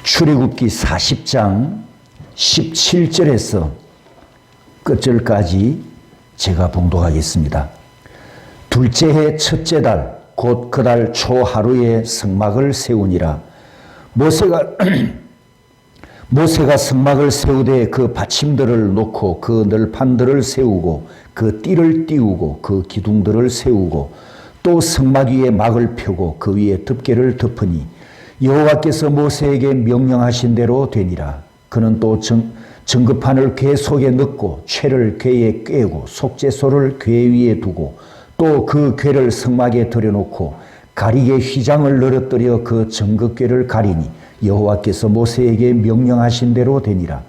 출애굽기 40장 17절에서 끝절까지 제가 봉독하겠습니다. 둘째 해 첫째 달 곧 그 달 초 하루에 성막을 세우니라. 모세가 성막을 세우되 그 받침들을 놓고 그 널판들을 세우고 그 띠를 띄우고 그 기둥들을 세우고 또 성막 위에 막을 펴고 그 위에 덮개를 덮으니 여호와께서 모세에게 명령하신 대로 되니라. 그는 또 전급판을 궤 속에 넣고 채를 궤에 꿰고 속죄소를 궤 위에 두고 또 그 궤를 성막에 들여놓고 가리개 휘장을 늘어뜨려 그 전급궤를 가리니 여호와께서 모세에게 명령하신 대로 되니라.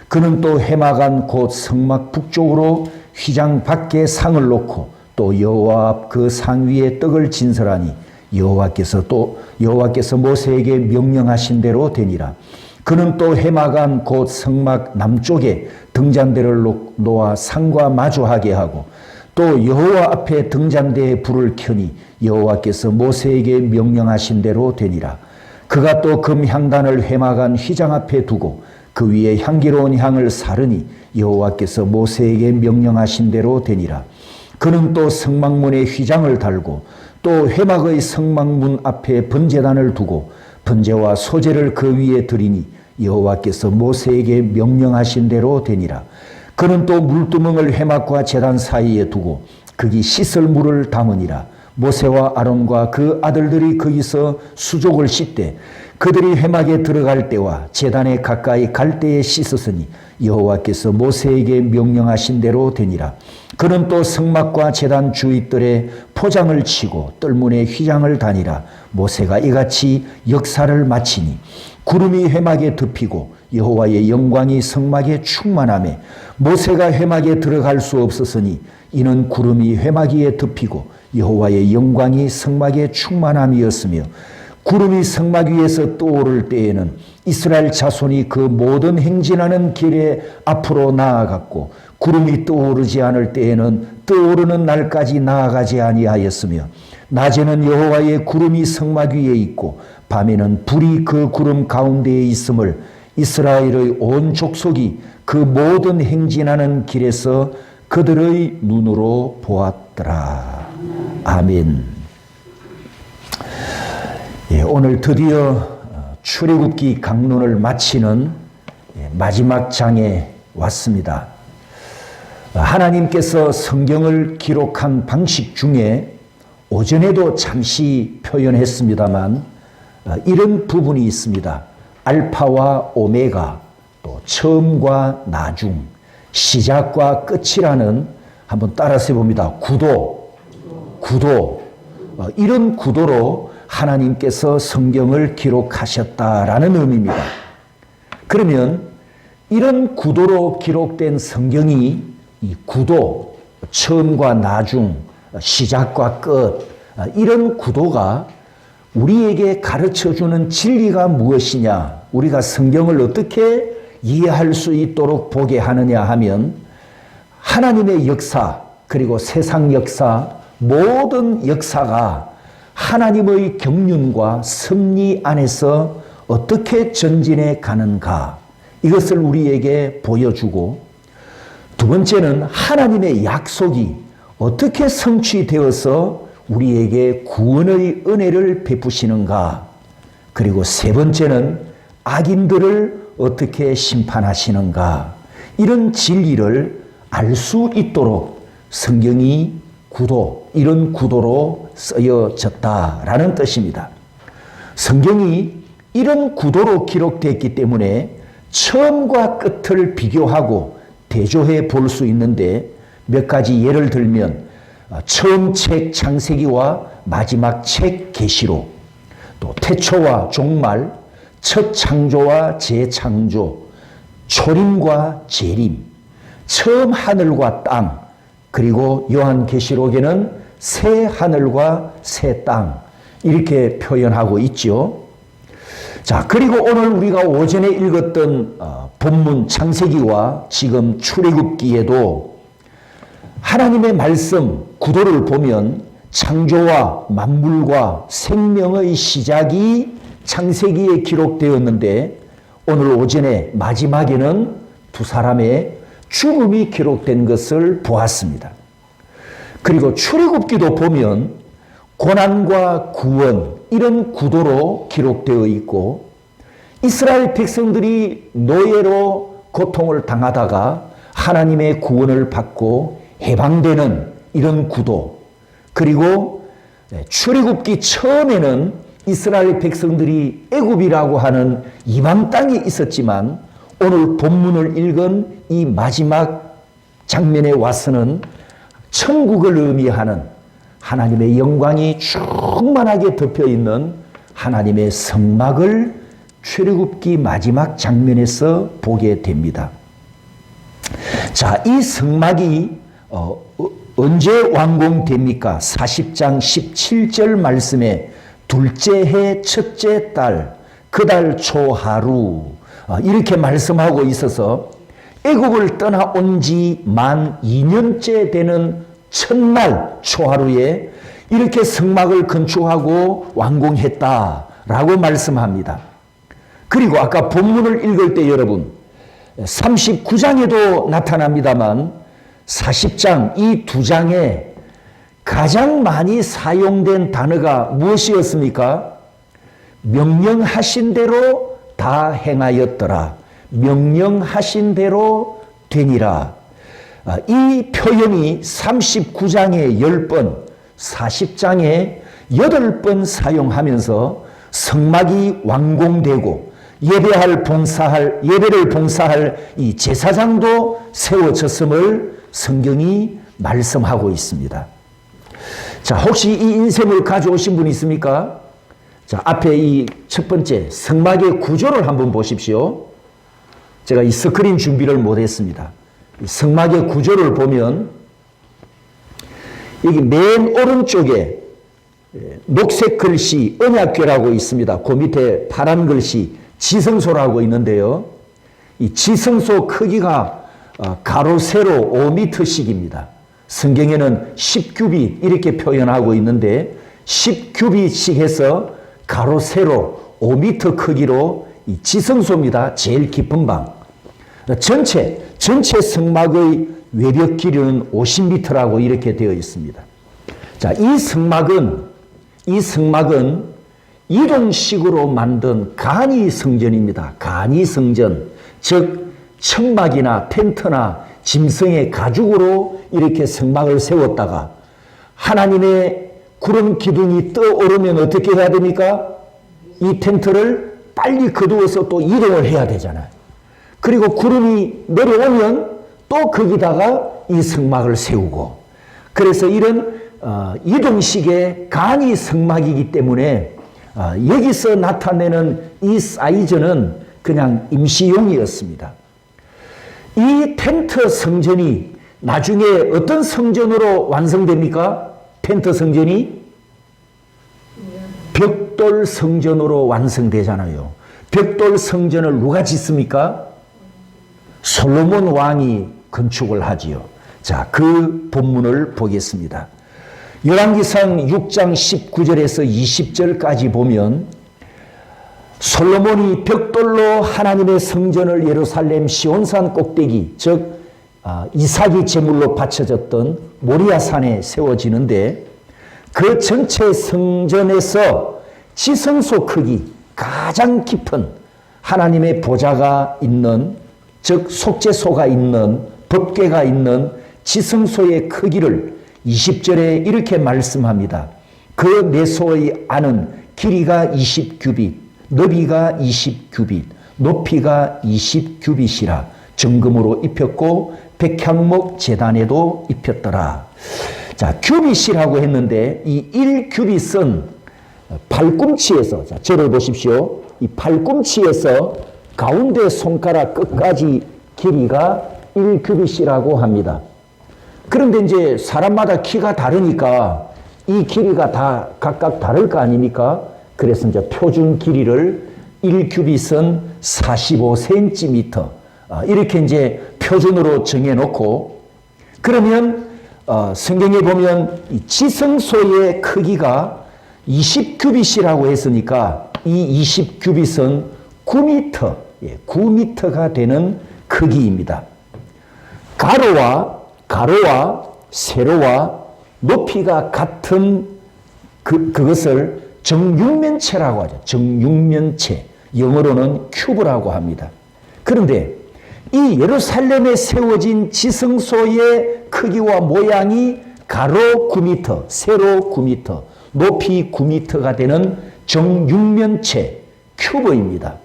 그는 또 해마간 곧 성막 북쪽으로 휘장 밖에 상을 놓고 또 여호와 앞 그 상 위에 떡을 진설하니 여호와께서 모세에게 명령하신 대로 되니라. 그는 또 해마간 곧 성막 남쪽에 등잔대를 놓아 상과 마주하게 하고 또 여호와 앞에 등잔대에 불을 켜니 여호와께서 모세에게 명령하신 대로 되니라. 그가 또 금 향단을 해마간 휘장 앞에 두고 그 위에 향기로운 향을 사르니 여호와께서 모세에게 명령하신 대로 되니라. 그는 또 성막문에 휘장을 달고 또 회막의 성막문 앞에 번제단을 두고 번제와 소제를 그 위에 드리니 여호와께서 모세에게 명령하신 대로 되니라. 그는 또 물두멍을 회막과 제단 사이에 두고 거기 씻을 물을 담으니라. 모세와 아론과 그 아들들이 거기서 수족을 씻되 그들이 회막에 들어갈 때와 제단에 가까이 갈 때에 씻었으니 여호와께서 모세에게 명령하신 대로 되니라. 그는 또 성막과 제단 주위뜰에 포장을 치고 뜰문에 휘장을 다니라. 모세가 이같이 역사를 마치니 구름이 회막에 덮이고 여호와의 영광이 성막에 충만하매 모세가 회막에 들어갈 수 없었으니 이는 구름이 회막 위에 덮이고 여호와의 영광이 성막에 충만함이었으며 구름이 성막 위에서 떠오를 때에는 이스라엘 자손이 그 모든 행진하는 길에 앞으로 나아갔고 구름이 떠오르지 않을 때에는 떠오르는 날까지 나아가지 아니하였으며 낮에는 여호와의 구름이 성막 위에 있고 밤에는 불이 그 구름 가운데에 있음을 이스라엘의 온 족속이 그 모든 행진하는 길에서 그들의 눈으로 보았더라. 아멘. 오늘 드디어 출애굽기 강론을 마치는 마지막 장에 왔습니다. 하나님께서 성경을 기록한 방식 중에 오전에도 잠시 표현했습니다만 이런 부분이 있습니다. 알파와 오메가, 또 처음과 나중, 시작과 끝이라는, 한번 따라서 해봅니다. 구도. 이런 구도로 하나님께서 성경을 기록하셨다라는 의미입니다. 그러면 이런 구도로 기록된 성경이 이 구도, 처음과 나중, 시작과 끝, 이런 구도가 우리에게 가르쳐주는 진리가 무엇이냐, 우리가 성경을 어떻게 이해할 수 있도록 보게 하느냐 하면 하나님의 역사, 그리고 세상 역사, 모든 역사가 하나님의 경륜과 섭리 안에서 어떻게 전진해 가는가, 이것을 우리에게 보여주고, 두 번째는 하나님의 약속이 어떻게 성취되어서 우리에게 구원의 은혜를 베푸시는가, 그리고 세 번째는 악인들을 어떻게 심판하시는가, 이런 진리를 알 수 있도록 성경이 이런 구도로 쓰여졌다라는 뜻입니다. 성경이 이런 구도로 기록됐기 때문에 처음과 끝을 비교하고 대조해 볼 수 있는데, 몇 가지 예를 들면 처음 책 창세기와 마지막 책 계시록, 또 태초와 종말, 첫 창조와 재창조, 초림과 재림, 처음 하늘과 땅, 그리고 요한계시록에는 새 하늘과 새 땅, 이렇게 표현하고 있죠. 자, 그리고 오늘 우리가 오전에 읽었던 본문 창세기와 지금 출애굽기에도 하나님의 말씀 구도를 보면 창조와 만물과 생명의 시작이 창세기에 기록되었는데 오늘 오전에 마지막에는 두 사람의 죽음이 기록된 것을 보았습니다. 그리고 출애굽기도 보면 고난과 구원 이런 구도로 기록되어 있고 이스라엘 백성들이 노예로 고통을 당하다가 하나님의 구원을 받고 해방되는 이런 구도, 그리고 출애굽기 처음에는 이스라엘 백성들이 애굽이라고 하는 이방 땅에 있었지만 오늘 본문을 읽은 이 마지막 장면에 와서는 천국을 의미하는 하나님의 영광이 충만하게 덮여있는 하나님의 성막을 출애굽기 마지막 장면에서 보게 됩니다. 자, 이 성막이 언제 완공됩니까? 40장 17절 말씀에 둘째 해 첫째 달 그 달 초하루 이렇게 말씀하고 있어서 애굽을 떠나온 지 만 2년째 되는 첫날 초하루에 이렇게 성막을 건축하고 완공했다라고 말씀합니다. 그리고 아까 본문을 읽을 때 여러분 39장에도 나타납니다만 40장 이 두 장에 가장 많이 사용된 단어가 무엇이었습니까? 명령하신 대로 다 행하였더라. 명령하신 대로 되니라. 이 표현이 39장에 10번, 40장에 8번 사용하면서 성막이 완공되고 예배를 봉사할 이 제사장도 세워졌음을 성경이 말씀하고 있습니다. 자, 혹시 이 인쇄물 가져오신 분 있습니까? 자, 앞에 이 첫 번째 성막의 구조를 한번 보십시오. 제가 이 스크린 준비를 못했습니다. 성막의 구조를 보면 여기 맨 오른쪽에 녹색 글씨 언약궤라고 있습니다. 그 밑에 파란 글씨 지성소라고 있는데요. 이 지성소 크기가 가로 세로 5m씩입니다. 성경에는 10규빗 이렇게 표현하고 있는데 10규빗씩 해서 가로 세로 5m 크기로 이 지성소입니다. 제일 깊은 방. 전체 성막의 외벽 길이는 50m라고 이렇게 되어 있습니다. 자, 이 성막은 이동식으로 만든 간이 성전입니다. 간이 성전, 즉 천막이나 텐트나 짐승의 가죽으로 이렇게 성막을 세웠다가 하나님의 구름 기둥이 떠오르면 어떻게 해야 됩니까? 이 텐트를 빨리 거두어서 또 이동을 해야 되잖아요. 그리고 구름이 내려오면 또 거기다가 이 성막을 세우고, 그래서 이런 이동식의 간이 성막이기 때문에 여기서 나타내는 이 사이즈는 그냥 임시용이었습니다. 이 텐트 성전이 나중에 어떤 성전으로 완성됩니까? 텐트 성전이 벽돌 성전으로 완성되잖아요. 벽돌 성전을 누가 짓습니까? 솔로몬 왕이 건축을 하지요. 자, 그 본문을 보겠습니다. 열왕기상 6장 19절에서 20절까지 보면 솔로몬이 벽돌로 하나님의 성전을 예루살렘 시온산 꼭대기, 즉 이삭이 제물로 바쳐졌던 모리아산에 세워지는데 그 전체 성전에서 지성소 크기 가장 깊은 하나님의 보좌가 있는, 즉 속죄소가 있는, 법궤가 있는 지성소의 크기를 20절에 이렇게 말씀합니다. 그 내소의 안은 길이가 20규빗, 너비가 20규빗, 높이가 20규빗이라 정금으로 입혔고 백향목 제단에도 입혔더라. 자, 규빗이라고 했는데 이 1규빗은 팔꿈치에서, 자, 저를 보십시오. 이 팔꿈치에서 가운데 손가락 끝까지 길이가 1규빗이라고 합니다. 그런데 이제 사람마다 키가 다르니까 이 길이가 다 각각 다를 거 아닙니까? 그래서 이제 표준 길이를 1규빗은 45cm 이렇게 이제 표준으로 정해놓고, 그러면 성경에 보면 이 지성소의 크기가 20규빗이라고 했으니까 이 20규빗은 9m, 9m가 되는 크기입니다. 가로와 세로와 높이가 같은 그것을 정육면체라고 하죠. 정육면체. 영어로는 큐브라고 합니다. 그런데 이 예루살렘에 세워진 지성소의 크기와 모양이 가로 9m, 세로 9m, 높이 9m가 되는 정육면체 큐브입니다.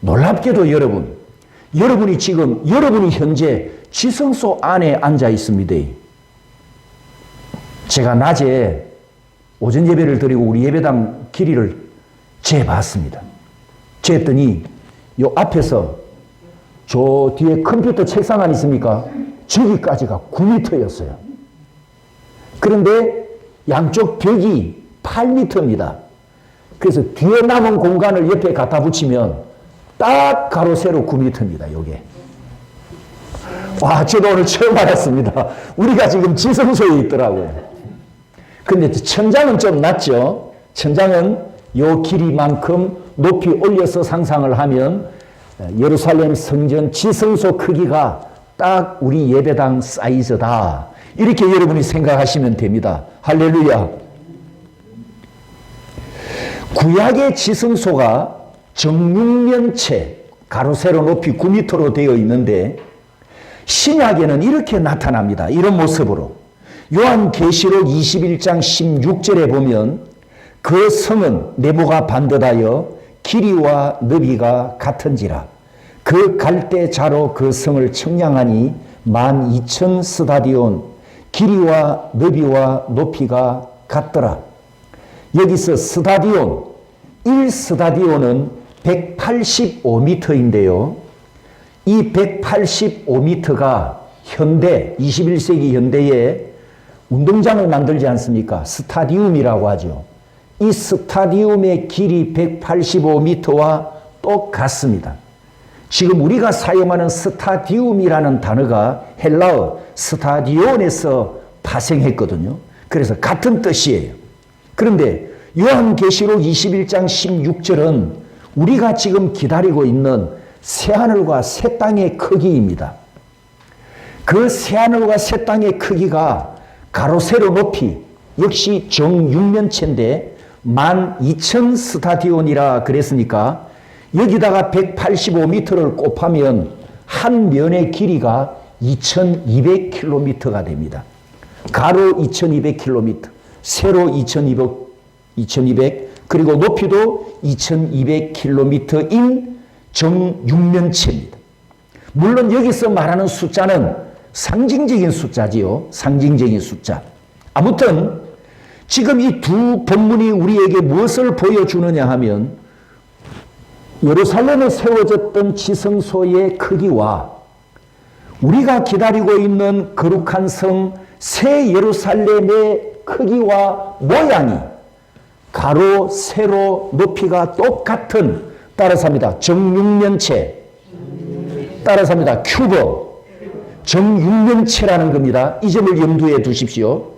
놀랍게도 여러분이 현재 지성소 안에 앉아 있습니다. 제가 낮에 오전 예배를 드리고 우리 예배당 길이를 재봤습니다. 재했더니 요 앞에서 저 뒤에 컴퓨터 책상 안 있습니까? 저기까지가 9m였어요. 그런데 양쪽 벽이 8m입니다. 그래서 뒤에 남은 공간을 옆에 갖다 붙이면 딱 가로 세로 9m입니다. 요게. 와, 저도 오늘 처음 알았습니다. 우리가 지금 지성소에 있더라고요. 근데 천장은 좀 낮죠. 천장은 요 길이만큼 높이 올려서 상상을 하면 예루살렘 성전 지성소 크기가 딱 우리 예배당 사이즈다. 이렇게 여러분이 생각하시면 됩니다. 할렐루야. 구약의 지성소가 정육면체, 가로 세로 높이 9m로 되어 있는데 신약에는 이렇게 나타납니다. 이런 모습으로. 요한계시록 21장 16절에 보면 그 성은 네모가 반듯하여 길이와 너비가 같은지라 그 갈대자로 그 성을 청량하니 12,000 스타디온 길이와 너비와 높이가 같더라. 여기서 스타디온 1스타디온은 185m인데요. 이 185m가 현대 21세기 현대에 운동장을 만들지 않습니까? 스타디움이라고 하죠. 이 스타디움의 길이 185m와 똑같습니다. 지금 우리가 사용하는 스타디움이라는 단어가 헬라어 스타디온에서 파생했거든요. 그래서 같은 뜻이에요. 그런데 요한계시록 21장 16절은 우리가 지금 기다리고 있는 새하늘과 새 땅의 크기입니다. 그 새하늘과 새 땅의 크기가 가로 세로 높이 역시 정육면체인데 12,000 스타디온이라 그랬으니까 여기다가 185m를 곱하면 한 면의 길이가 2200km가 됩니다. 가로 2200km, 세로 2200, 그리고 높이도 2200km인 정육면체입니다. 물론 여기서 말하는 숫자는 상징적인 숫자지요. 상징적인 숫자. 아무튼 지금 이 두 본문이 우리에게 무엇을 보여주느냐 하면 예루살렘에 세워졌던 지성소의 크기와 우리가 기다리고 있는 거룩한 성 새 예루살렘의 크기와 모양이 가로, 세로, 높이가 똑같은 따라서 합니다. 정육면체. 따라서 합니다. 큐브. 정육면체라는 겁니다. 이 점을 염두에 두십시오.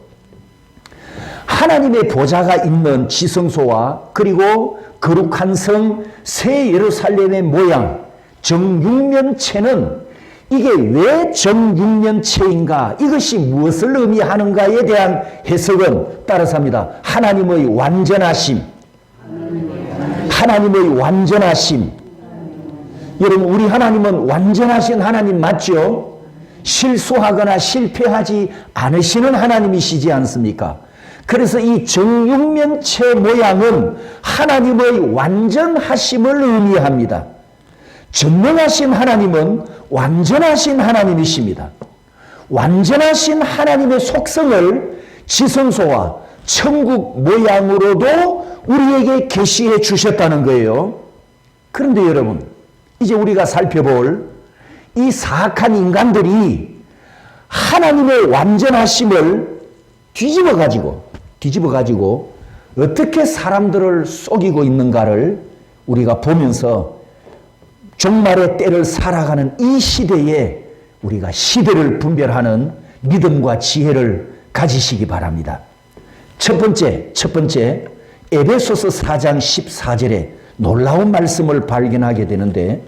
하나님의 보좌가 있는 지성소와 그리고 거룩한 성 새 예루살렘의 모양 정육면체는 이게 왜 정육면체인가, 이것이 무엇을 의미하는가에 대한 해석은 따라서 합니다. 하나님의 완전하심. 하나님의 완전하심. 여러분, 우리 하나님은 완전하신 하나님 맞죠? 실수하거나 실패하지 않으시는 하나님이시지 않습니까? 그래서 이 정육면체 모양은 하나님의 완전하심을 의미합니다. 전능하신 하나님은 완전하신 하나님이십니다. 완전하신 하나님의 속성을 지성소와 천국 모양으로도 우리에게 계시해 주셨다는 거예요. 그런데 여러분, 이제 우리가 살펴볼 이 사악한 인간들이 하나님의 완전하심을 뒤집어가지고 어떻게 사람들을 속이고 있는가를 우리가 보면서 종말의 때를 살아가는 이 시대에 우리가 시대를 분별하는 믿음과 지혜를 가지시기 바랍니다. 첫 번째 에베소서 4장 14절에 놀라운 말씀을 발견하게 되는데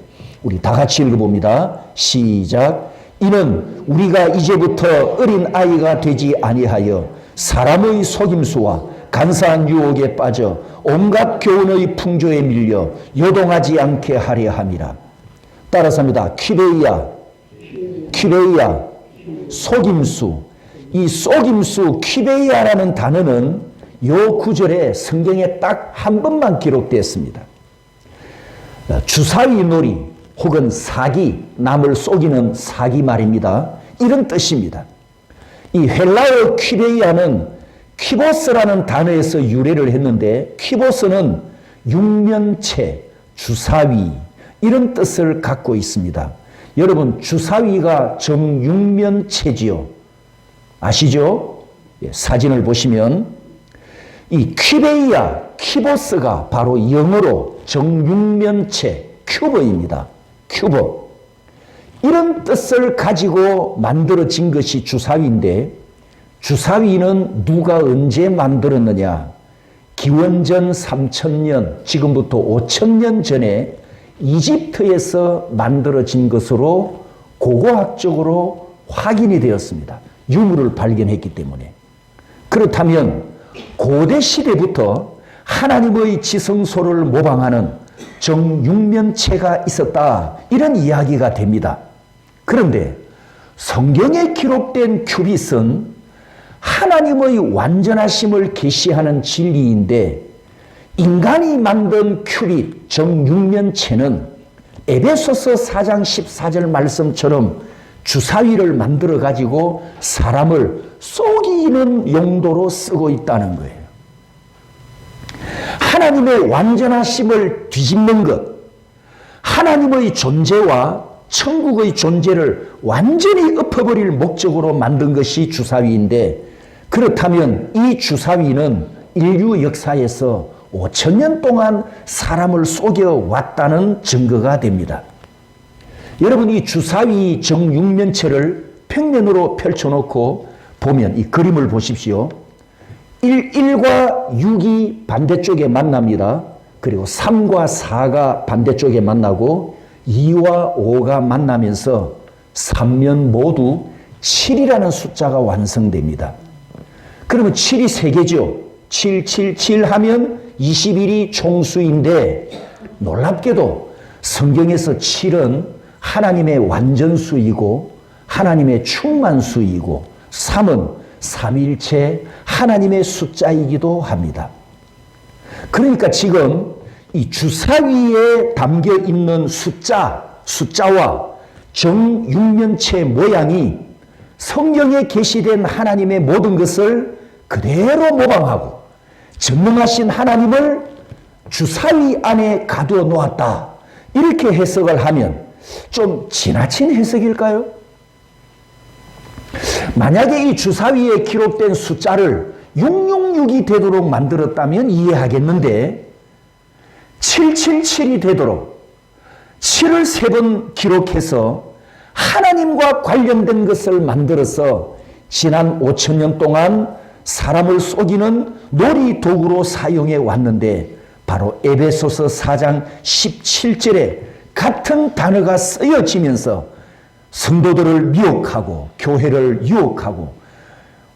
우리 다 같이 읽어봅니다. 시작. 이는 우리가 이제부터 어린 아이가 되지 아니하여 사람의 속임수와 간사한 유혹에 빠져 온갖 교훈의 풍조에 밀려 요동하지 않게 하려 함이라. 따라서 합니다. 퀴레이야, 속임수. 이 속임수, 퀴레이야라는 단어는 요 구절에 성경에 딱 한 번만 기록되었습니다. 주사위 놀이 혹은 사기, 남을 속이는 사기 말입니다. 이런 뜻입니다. 이 헬라어 퀴레이야는 키보스라는 단어에서 유래를 했는데 키보스는 육면체, 주사위 이런 뜻을 갖고 있습니다. 여러분 주사위가 정육면체지요. 아시죠? 사진을 보시면 이 퀴레이야, 키보스가 바로 영어로 정육면체, 큐버입니다. 큐버. 이런 뜻을 가지고 만들어진 것이 주사위인데 주사위는 누가 언제 만들었느냐? 기원전 3000년, 지금부터 5000년 전에 이집트에서 만들어진 것으로 고고학적으로 확인이 되었습니다. 유물을 발견했기 때문에. 그렇다면 고대 시대부터 하나님의 지성소를 모방하는 정육면체가 있었다. 이런 이야기가 됩니다. 그런데 성경에 기록된 큐빗은 하나님의 완전하심을 계시하는 진리인데 인간이 만든 큐빗 정육면체는 에베소서 4장 14절 말씀처럼 주사위를 만들어 가지고 사람을 속이는 용도로 쓰고 있다는 거예요. 하나님의 완전하심을 뒤집는 것, 하나님의 존재와 천국의 존재를 완전히 엎어버릴 목적으로 만든 것이 주사위인데 그렇다면 이 주사위는 인류 역사에서 5000년 동안 사람을 속여왔다는 증거가 됩니다. 여러분 이 주사위 정육면체를 평면으로 펼쳐놓고 보면 이 그림을 보십시오. 1과 6이 반대쪽에 만납니다. 그리고 3과 4가 반대쪽에 만나고 2와 5가 만나면서 3면 모두 7이라는 숫자가 완성됩니다. 그러면 7이 3개죠. 7, 7, 7 하면 21이 총수인데 놀랍게도 성경에서 7은 하나님의 완전수이고 하나님의 충만수이고 3은 삼일체 하나님의 숫자이기도 합니다. 그러니까 지금 이 주사위에 담겨 있는 숫자와 정육면체 모양이 성경에 계시된 하나님의 모든 것을 그대로 모방하고 전능하신 하나님을 주사위 안에 가두어 놓았다. 이렇게 해석을 하면 좀 지나친 해석일까요? 만약에 이 주사위에 기록된 숫자를 666이 되도록 만들었다면 이해하겠는데 777이 되도록 7을 3번 기록해서 하나님과 관련된 것을 만들어서 지난 5000년 동안 사람을 속이는 놀이 도구로 사용해 왔는데 바로 에베소서 4장 17절에 같은 단어가 쓰여지면서 성도들을 미혹하고 교회를 유혹하고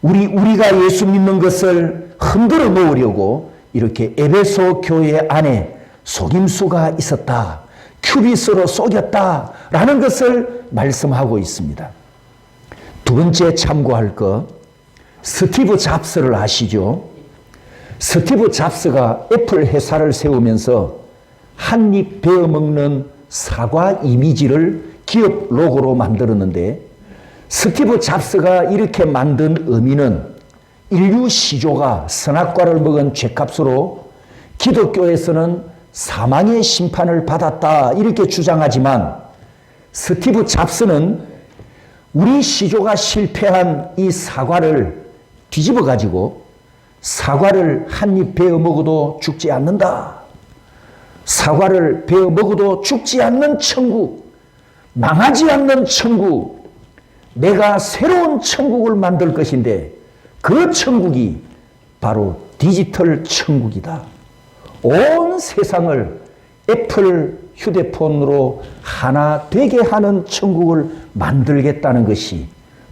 우리가 예수 믿는 것을 흔들어 놓으려고 이렇게 에베소 교회 안에 속임수가 있었다. 큐빗으로 속였다라는 것을 말씀하고 있습니다. 두 번째 참고할 것, 스티브 잡스를 아시죠? 스티브 잡스가 애플 회사를 세우면서 한 입 베어 먹는 사과 이미지를 기업 로고로 만들었는데 스티브 잡스가 이렇게 만든 의미는 인류 시조가 선악과를 먹은 죄값으로 기독교에서는 사망의 심판을 받았다 이렇게 주장하지만 스티브 잡스는 우리 시조가 실패한 이 사과를 뒤집어 가지고 사과를 한 입 베어 먹어도 죽지 않는다. 사과를 베어 먹어도 죽지 않는 천국, 망하지 않는 천국, 내가 새로운 천국을 만들 것인데 그 천국이 바로 디지털 천국이다. 온 세상을 애플 휴대폰으로 하나 되게 하는 천국을 만들겠다는 것이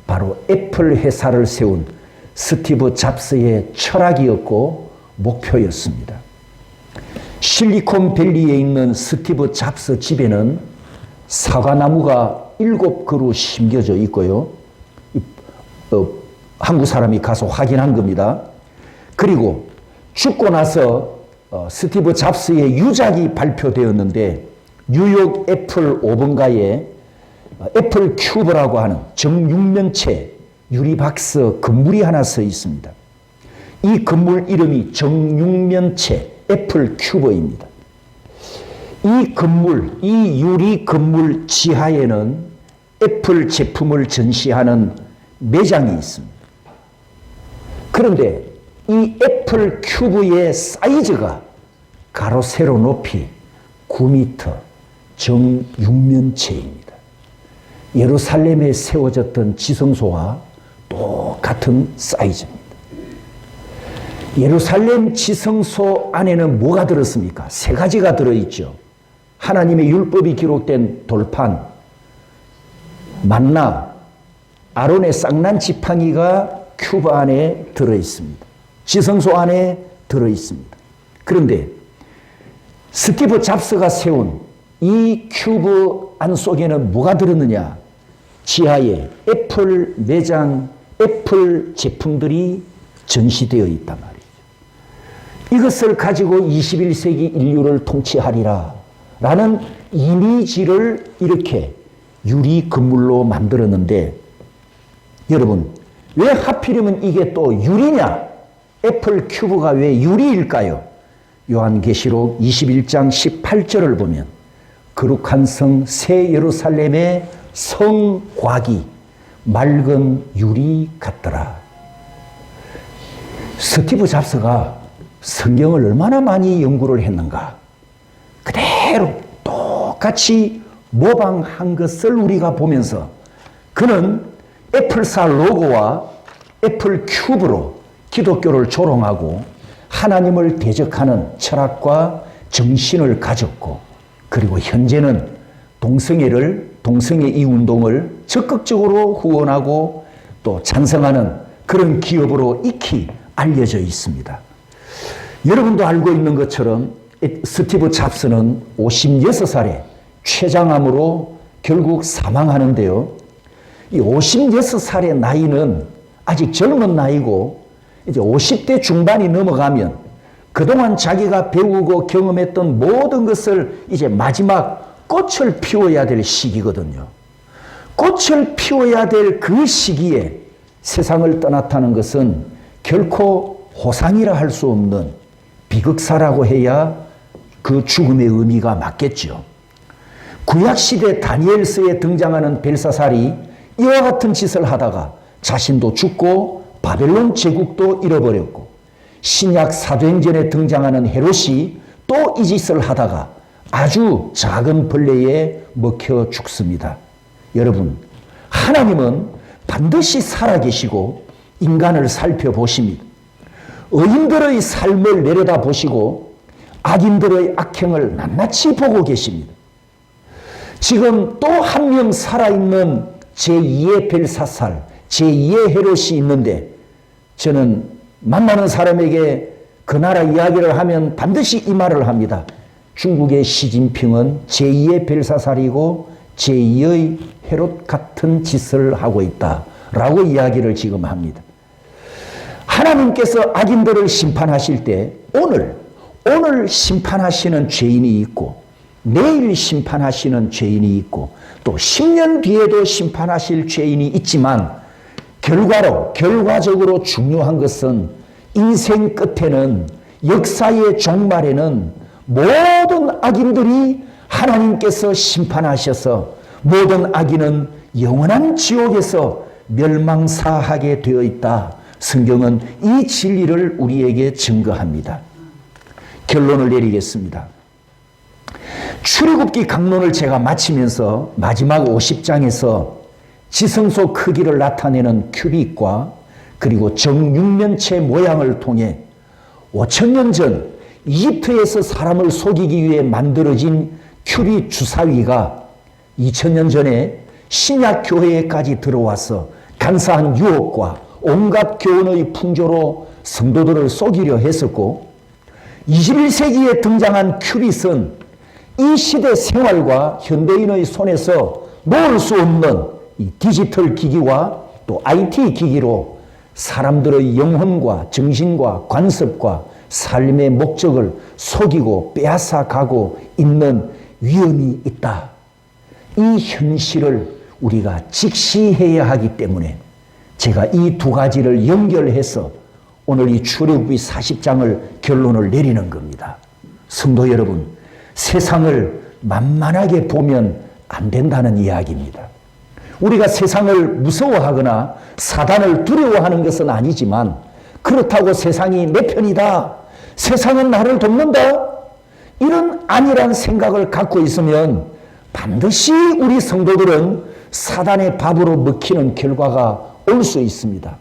바로 애플 회사를 세운 스티브 잡스의 철학이었고 목표였습니다. 실리콘밸리에 있는 스티브 잡스 집에는 사과나무가 7그루 심겨져 있고요. 한국 사람이 가서 확인한 겁니다. 그리고 죽고 나서 스티브 잡스의 유작이 발표되었는데 뉴욕 애플 5번가에 애플 큐브라고 하는 정육면체 유리박스 건물이 하나 서 있습니다. 이 건물 이름이 정육면체 애플 큐브입니다. 이 건물, 이 유리 건물 지하에는 애플 제품을 전시하는 매장이 있습니다. 그런데 이 애플 큐브의 사이즈가 가로 세로 높이 9m 정육면체입니다. 예루살렘에 세워졌던 지성소와 똑같은 사이즈입니다. 예루살렘 지성소 안에는 뭐가 들었습니까? 3가지가 들어있죠. 하나님의 율법이 기록된 돌판, 만나, 아론의 쌍난 지팡이가 큐브 안에 들어있습니다. 지성소 안에 들어있습니다. 그런데 스티브 잡스가 세운 이 큐브 안 속에는 뭐가 들었느냐? 지하에 애플 매장, 애플 제품들이 전시되어 있단 말이죠. 이것을 가지고 21세기 인류를 통치하리라 라는 이미지를 이렇게 유리 건물로 만들었는데, 여러분, 왜 하필이면 이게 또 유리냐? 애플 큐브가 왜 유리일까요? 요한계시록 21장 18절을 보면 거룩한 성 새 예루살렘의 성곽이 맑은 유리 같더라. 스티브 잡스가 성경을 얼마나 많이 연구를 했는가? 그대로 똑같이 모방한 것을 우리가 보면서 그는 애플사 로고와 애플 큐브로 기독교를 조롱하고 하나님을 대적하는 철학과 정신을 가졌고, 그리고 현재는 동성애 이 운동을 적극적으로 후원하고 또 찬성하는 그런 기업으로 익히 알려져 있습니다. 여러분도 알고 있는 것처럼 스티브 잡스는 56살에 췌장암으로 결국 사망하는데요. 이 56살의 나이는 아직 젊은 나이고, 이제 50대 중반이 넘어가면 그동안 자기가 배우고 경험했던 모든 것을 이제 마지막 꽃을 피워야 될 시기거든요. 꽃을 피워야 될 그 시기에 세상을 떠났다는 것은 결코 호상이라 할 수 없는 비극사라고 해야 그 죽음의 의미가 맞겠죠. 구약시대 다니엘서에 등장하는 벨사살이 이와 같은 짓을 하다가 자신도 죽고 바벨론 제국도 잃어버렸고, 신약 사도행전에 등장하는 헤롯이 또 이 짓을 하다가 아주 작은 벌레에 먹혀 죽습니다. 여러분, 하나님은 반드시 살아계시고 인간을 살펴보십니다. 의인들의 삶을 내려다보시고 악인들의 악행을 낱낱이 보고 계십니다. 지금 또 한 명 살아있는 제2의 벨사살, 제2의 헤롯이 있는데, 저는 만나는 사람에게 그 나라 이야기를 하면 반드시 이 말을 합니다. 중국의 시진핑은 제2의 벨사살이고 제2의 헤롯 같은 짓을 하고 있다 라고 이야기를 지금 합니다. 하나님께서 악인들을 심판하실 때 오늘 심판하시는 죄인이 있고, 내일 심판하시는 죄인이 있고, 또 10년 뒤에도 심판하실 죄인이 있지만, 결과적으로 중요한 것은 인생 끝에는, 역사의 종말에는 모든 악인들이 하나님께서 심판하셔서 모든 악인은 영원한 지옥에서 멸망사하게 되어 있다. 성경은 이 진리를 우리에게 증거합니다. 결론을 내리겠습니다. 출애굽기 강론을 제가 마치면서 마지막 50장에서 지성소 크기를 나타내는 큐빅과 그리고 정육면체 모양을 통해 5,000년 전 이집트에서 사람을 속이기 위해 만들어진 큐빗 주사위가 2000년 전에 신약 교회에까지 들어와서 간사한 유혹과 온갖 교훈의 풍조로 성도들을 속이려 했었고, 21세기에 등장한 큐빗은 이 시대 생활과 현대인의 손에서 놓을 수 없는 이 디지털 기기와 또 IT 기기로 사람들의 영혼과 정신과 관습과 삶의 목적을 속이고 빼앗아 가고 있는 위험이 있다. 이 현실을 우리가 직시해야 하기 때문에 제가 이 두 가지를 연결해서 오늘 이 출애굽기 40장을 결론을 내리는 겁니다. 성도 여러분, 세상을 만만하게 보면 안 된다는 이야기입니다. 우리가 세상을 무서워하거나 사단을 두려워하는 것은 아니지만, 그렇다고 세상이 내 편이다, 세상은 나를 돕는다, 이런 안일한 생각을 갖고 있으면 반드시 우리 성도들은 사단의 밥으로 먹히는 결과가 올 수 있습니다.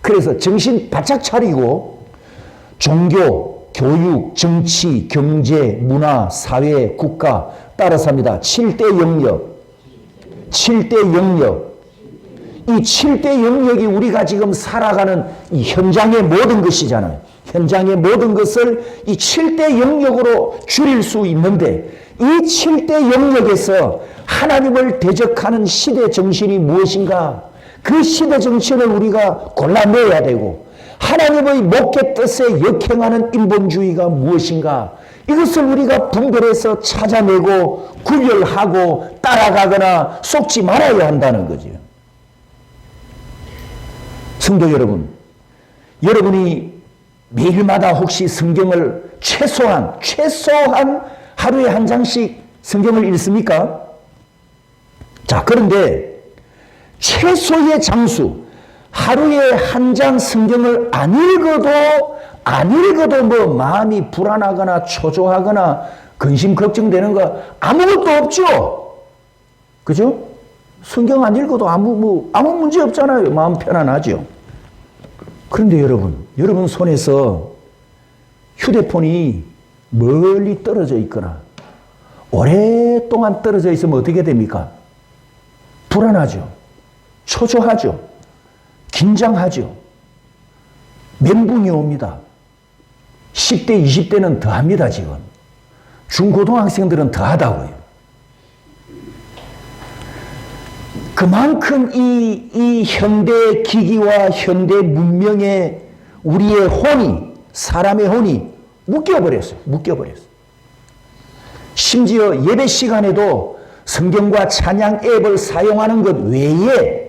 그래서 정신 바짝 차리고 종교, 교육, 정치, 경제, 문화, 사회, 국가 따라서 합니다. 7대 영역. 7대 영역. 이 7대 영역이 우리가 지금 살아가는 이 현장의 모든 것이잖아요. 현장의 모든 것을 이 7대 영역으로 줄일 수 있는데, 이 7대 영역에서 하나님을 대적하는 시대 정신이 무엇인가? 그 시대 정신을 우리가 골라내야 되고, 하나님의 목회 뜻에 역행하는 인본주의가 무엇인가? 이것을 우리가 분별해서 찾아내고 구별하고 따라가거나 속지 말아야 한다는 거죠. 성도 여러분, 여러분이 매일마다 혹시 성경을 최소한 하루에 한 장씩 성경을 읽습니까? 자, 그런데 최소의 장수, 하루에 한 장 성경을 안 읽어도 뭐 마음이 불안하거나 초조하거나 근심 걱정되는 거 아무것도 없죠. 그죠? 성경 안 읽어도 아무 문제 없잖아요. 마음 편안하죠. 그런데 여러분 손에서 휴대폰이 멀리 떨어져 있거나 오랫동안 떨어져 있으면 어떻게 됩니까? 불안하죠. 초조하죠. 긴장하죠. 멘붕이 옵니다. 10대, 20대는 더합니다, 지금. 중고등학생들은 더하다고요. 그만큼 이 현대 기기와 현대 문명에 우리의 혼이, 사람의 혼이 묶여버렸어요. 심지어 예배 시간에도 성경과 찬양 앱을 사용하는 것 외에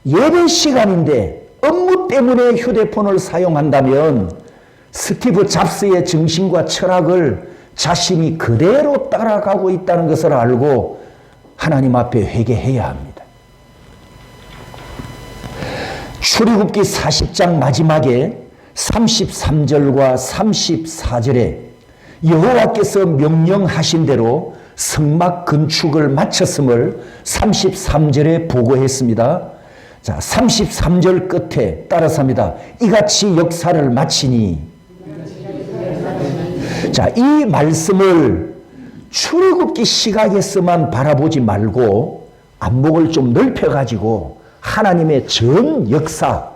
예배 시간인데 업무 때문에 휴대폰을 사용한다면 스티브 잡스의 정신과 철학을 자신이 그대로 따라가고 있다는 것을 알고 하나님 앞에 회개해야 합니다. 출애굽기 40장 마지막에 33절과 34절에 여호와께서 명령하신 대로 성막 건축을 마쳤음을 33절에 보고했습니다. 자, 33절 끝에 따라서 합니다. 이같이 역사를 마치니. 자, 이 말씀을 출애굽기 시각에서만 바라보지 말고 안목을 좀 넓혀가지고 하나님의 전 역사,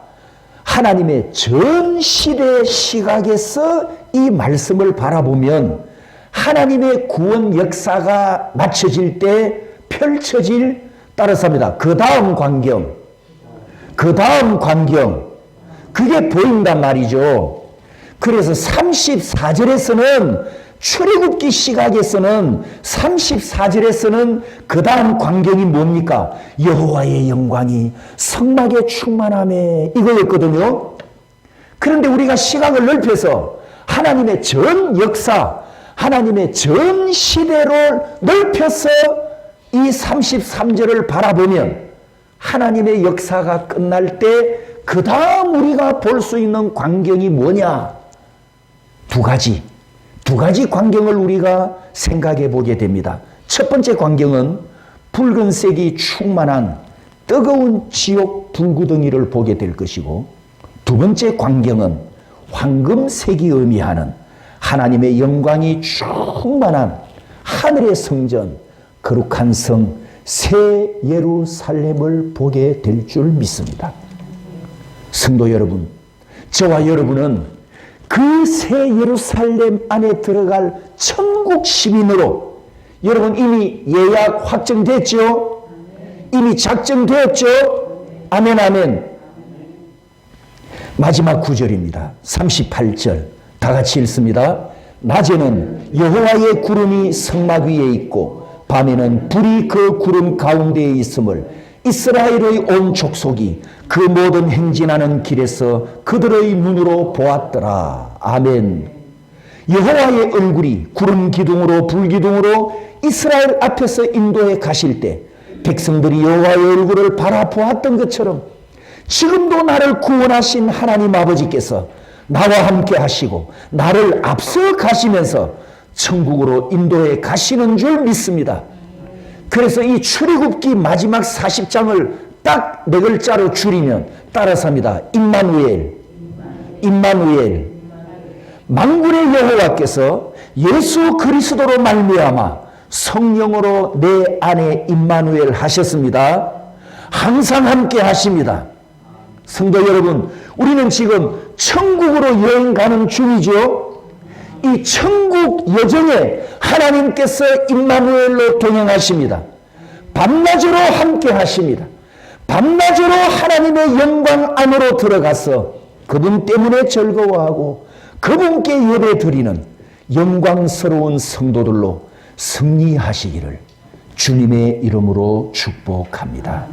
하나님의 전 시대 시각에서 이 말씀을 바라보면 하나님의 구원 역사가 마쳐질 때 펼쳐질, 따라서 합니다. 그 다음 광경, 그게 보인단 말이죠. 그래서 34절에서는 출애굽기 시각에서는 34절에서는 그 다음 광경이 뭡니까? 여호와의 영광이 성막에 충만하매, 이거였거든요. 그런데 우리가 시각을 넓혀서 하나님의 전 역사, 하나님의 전 시대를 넓혀서 이 33절을 바라보면 하나님의 역사가 끝날 때 그 다음 우리가 볼 수 있는 광경이 뭐냐? 두 가지 광경을 우리가 생각해 보게 됩니다. 첫 번째 광경은 붉은색이 충만한 뜨거운 지옥 불구덩이를 보게 될 것이고, 두 번째 광경은 황금색이 의미하는 하나님의 영광이 충만한 하늘의 성전, 거룩한 성, 새 예루살렘을 보게 될 줄 믿습니다. 성도 여러분, 저와 여러분은 그 새 예루살렘 안에 들어갈 천국 시민으로 여러분 이미 예약 확정됐죠? 이미 작정되었죠? 아멘, 아멘. 마지막 구절입니다. 38절 다 같이 읽습니다. 낮에는 여호와의 구름이 성막 위에 있고 밤에는 불이 그 구름 가운데에 있음을 이스라엘의 온 족속이 그 모든 행진하는 길에서 그들의 눈으로 보았더라. 아멘. 여호와의 얼굴이 구름 기둥으로 불기둥으로 이스라엘 앞에서 인도해 가실 때 백성들이 여호와의 얼굴을 바라보았던 것처럼 지금도 나를 구원하신 하나님 아버지께서 나와 함께 하시고 나를 앞서 가시면서 천국으로 인도해 가시는 줄 믿습니다. 그래서 이 출애굽기 마지막 40장을 딱 네 글자로 줄이면 따라서 합니다. 임마누엘. 임마누엘. 만군의 여호와께서 예수 그리스도로 말미암아 성령으로 내 안에 임마누엘 하셨습니다. 항상 함께 하십니다. 성도 여러분, 우리는 지금 천국으로 여행 가는 중이죠. 이 천국 여정에 하나님께서 임마누엘로 동행하십니다. 밤낮으로 함께 하십니다. 밤낮으로 하나님의 영광 안으로 들어가서 그분 때문에 즐거워하고 그분께 예배 드리는 영광스러운 성도들로 승리하시기를 주님의 이름으로 축복합니다.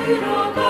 들어가